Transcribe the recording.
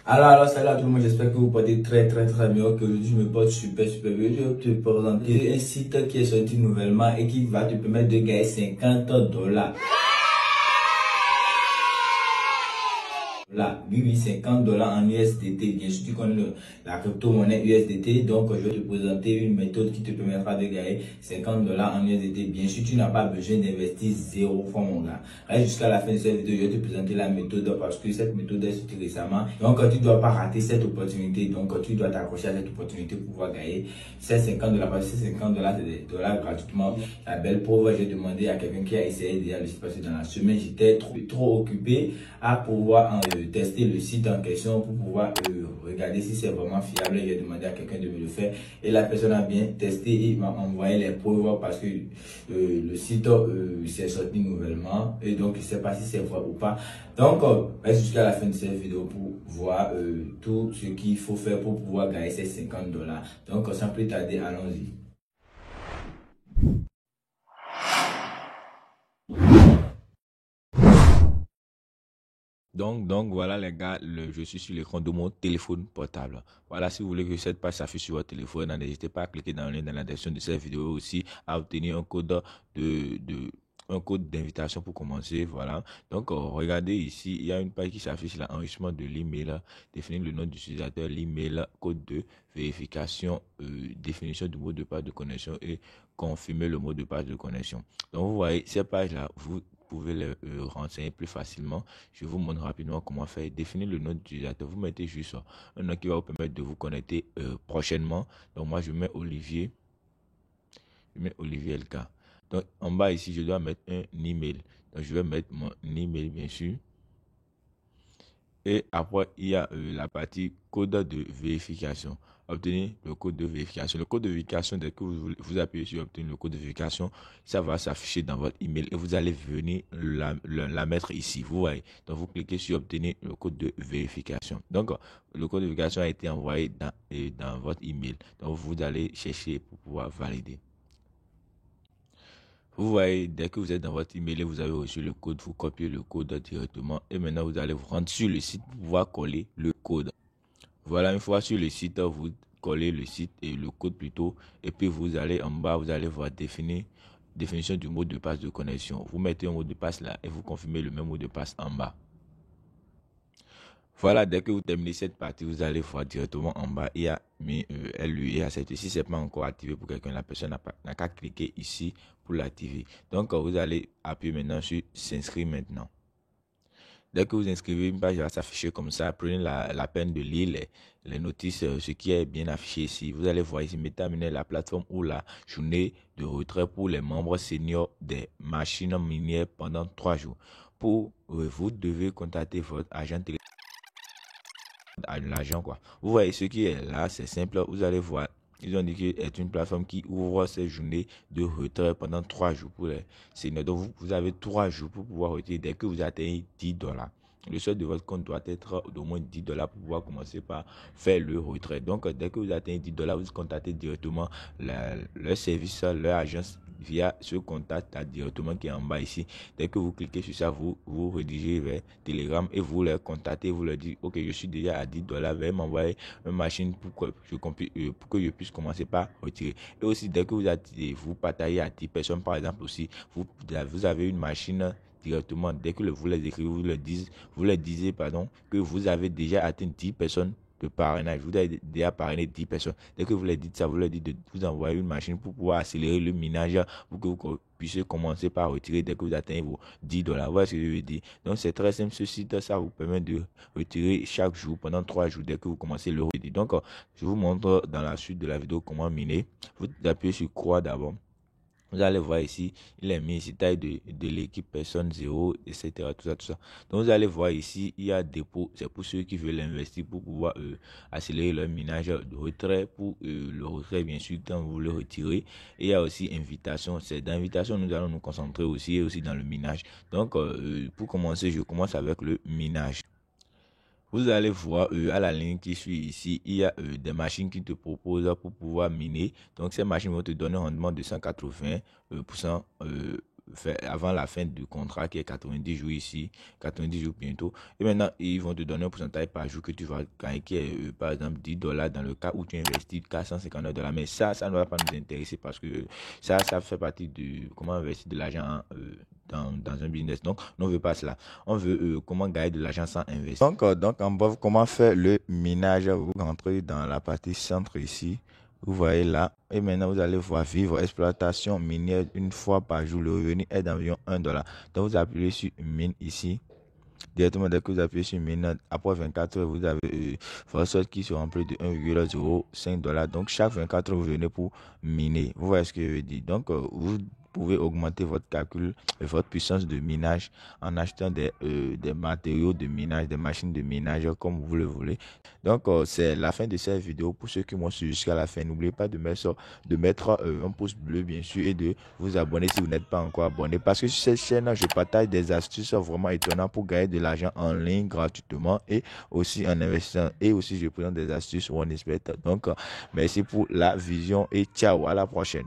Alors, salut à tout le monde, j'espère que vous portez très bien, qu'aujourd'hui je me porte super bien. Je vais te présenter un site qui est sorti nouvellement et qui va te permettre de gagner $50. Là, oui, 50 $ en USDT. Bien sûr, tu connais la crypto-monnaie USDT. Donc, je vais te présenter une méthode qui te permettra de gagner $50 en USDT. Bien sûr, tu n'as pas besoin d'investir 0 francs, mon gars. Reste jusqu'à la fin de cette vidéo, je vais te présenter la méthode parce que cette méthode est sortie récemment. Donc, tu ne dois pas rater cette opportunité. Donc, tu dois t'accrocher à cette opportunité pour pouvoir gagner ces $50. Parce que ces $50, c'est des dollars gratuitement. La belle preuve, j'ai demandé à quelqu'un qui a essayé déjà le site parce que dans la semaine, j'étais trop occupé à pouvoir tester le site en question pour pouvoir regarder si c'est vraiment fiable. J'ai demandé à quelqu'un de me le faire et la personne a bien testé et il m'a envoyé les preuves parce que le site s'est sorti nouvellement et donc je ne sais pas si c'est vrai ou pas. Donc reste jusqu'à la fin de cette vidéo pour voir tout ce qu'il faut faire pour pouvoir gagner ces $50. Donc sans plus tarder, allons-y. Donc voilà les gars, je suis sur l'écran de mon téléphone portable. Voilà, si vous voulez que cette page s'affiche sur votre téléphone, n'hésitez pas à cliquer dans le lien dans la description de cette vidéo aussi, à obtenir un code un code d'invitation pour commencer. Voilà. Donc regardez ici, il y a une page qui s'affiche là, enrichissement de l'email, définir le nom d'utilisateur, l'email, code de vérification, définition du mot de passe de connexion et confirmer le mot de passe de connexion. Donc vous voyez, ces pages là, vous pouvez les renseigner plus facilement. Je vous montre rapidement comment faire. Définir le nom d'utilisateur. Vous mettez juste un nom qui va vous permettre de vous connecter prochainement. Donc moi je mets Olivier. Je mets Olivier LK. Donc en bas ici je dois mettre un email. Donc je vais mettre mon email bien sûr. Et après, il y a la partie code de vérification. Obtenir le code de vérification. Le code de vérification, dès que vous appuyez sur obtenir le code de vérification, ça va s'afficher dans votre email et vous allez venir la mettre ici. Vous voyez. Donc, vous cliquez sur obtenir le code de vérification. Donc, le code de vérification a été envoyé dans votre email. Donc, vous allez chercher pour pouvoir valider. Vous voyez, dès que vous êtes dans votre email et vous avez reçu le code, vous copiez le code directement et maintenant vous allez vous rendre sur le site pour pouvoir coller le code. Voilà, une fois sur le site, vous collez le site et le code plutôt et puis vous allez en bas, vous allez voir définition du mot de passe de connexion. Vous mettez un mot de passe là et vous confirmez le même mot de passe en bas. Voilà, dès que vous terminez cette partie, vous allez voir directement en bas, il y a mis LUI accepté. Si ce n'est pas encore activé pour quelqu'un, la personne n'a qu'à cliquer ici pour l'activer. Donc, vous allez appuyer maintenant sur s'inscrire maintenant. Dès que vous inscrivez, une page va s'afficher comme ça. Prenez la peine de lire les notices, ce qui est bien affiché ici. Vous allez voir ici, terminer la plateforme ou la journée de retrait pour les membres seniors des machines minières pendant 3 jours. Pour vous devez contacter votre agent téléphonique à l'argent quoi. Vous voyez ce qui est là, c'est simple. Vous allez voir, ils ont dit que c'est une plateforme qui ouvre ces journées de retrait pendant 3 jours pour les seniors. Donc vous avez 3 jours pour pouvoir retirer dès que vous atteignez $10. Le solde de votre compte doit être d'au moins $10 pour pouvoir commencer par faire le retrait. Donc dès que vous atteignez $10, vous contactez directement leur service, leur agence via ce contact là, directement qui est en bas ici. Dès que vous cliquez sur ça, vous redirigez vers Telegram et vous leur contactez, vous leur dites ok, je suis déjà à $10, veuillez m'envoyer une machine pour que je puisse commencer par retirer. Et aussi dès que vous partagez à 10 personnes par exemple aussi, vous avez une machine directement. Dès que vous les écrivez, vous leur disiez que vous avez déjà atteint 10 personnes de parrainage. Vous avez déjà parrainé 10 personnes. Dès que vous leur dites ça, vous leur dites de vous envoyer une machine pour pouvoir accélérer le minage pour que vous puissiez commencer par retirer dès que vous atteignez vos $10. Voilà ce que je veux dire. Donc c'est très simple. Ce site, ça vous permet de retirer chaque jour pendant 3 jours dès que vous commencez le retirer. Donc je vous montre dans la suite de la vidéo comment miner. Vous appuyez sur croix d'abord. Vous allez voir ici, il est mis ici taille de l'équipe personne 0, etc. Tout ça. Donc vous allez voir ici, il y a dépôt. C'est pour ceux qui veulent investir pour pouvoir accélérer leur minage de retrait. Pour le retrait, bien sûr, quand vous le retirez. Et il y a aussi invitation. C'est d'invitation, nous allons nous concentrer aussi et aussi dans le minage. Donc pour commencer, je commence avec le minage. Vous allez voir à la ligne qui suit ici, il y a des machines qui te proposent pour pouvoir miner. Donc ces machines vont te donner un rendement de 180% avant la fin du contrat qui est 90 jours ici, 90 jours bientôt. Et maintenant, ils vont te donner un pourcentage par jour que tu vas gagner qui est par exemple $10 dans le cas où tu investis $459. Mais ça ne va pas nous intéresser parce que ça fait partie de comment investir de l'argent dans un business. Donc, on ne veut pas cela. On veut comment gagner de l'argent sans investir. Donc en bas, comment faire le minage. Vous rentrez dans la partie centre ici. Vous voyez là. Et maintenant, vous allez voir vivre exploitation minière une fois par jour. Le revenu est d'environ $1. Donc, vous appuyez sur mine ici. Directement, dès que vous appuyez sur mine, après 24 heures, vous avez votre solde qui se remplit de $1,05. Donc, chaque 24 heures, vous venez pour miner. Vous voyez ce que je veux dire. Donc, vous pouvez augmenter votre calcul et votre puissance de minage en achetant des matériaux de minage, des machines de minage comme vous le voulez. Donc, c'est la fin de cette vidéo. Pour ceux qui m'ont suivi jusqu'à la fin, n'oubliez pas de mettre un pouce bleu, bien sûr, et de vous abonner si vous n'êtes pas encore abonné. Parce que sur cette chaîne, je partage des astuces vraiment étonnantes pour gagner de l'argent en ligne gratuitement et aussi en investissant. Et aussi, je présente des astuces OneXBet. Donc, merci pour la vision et ciao, à la prochaine.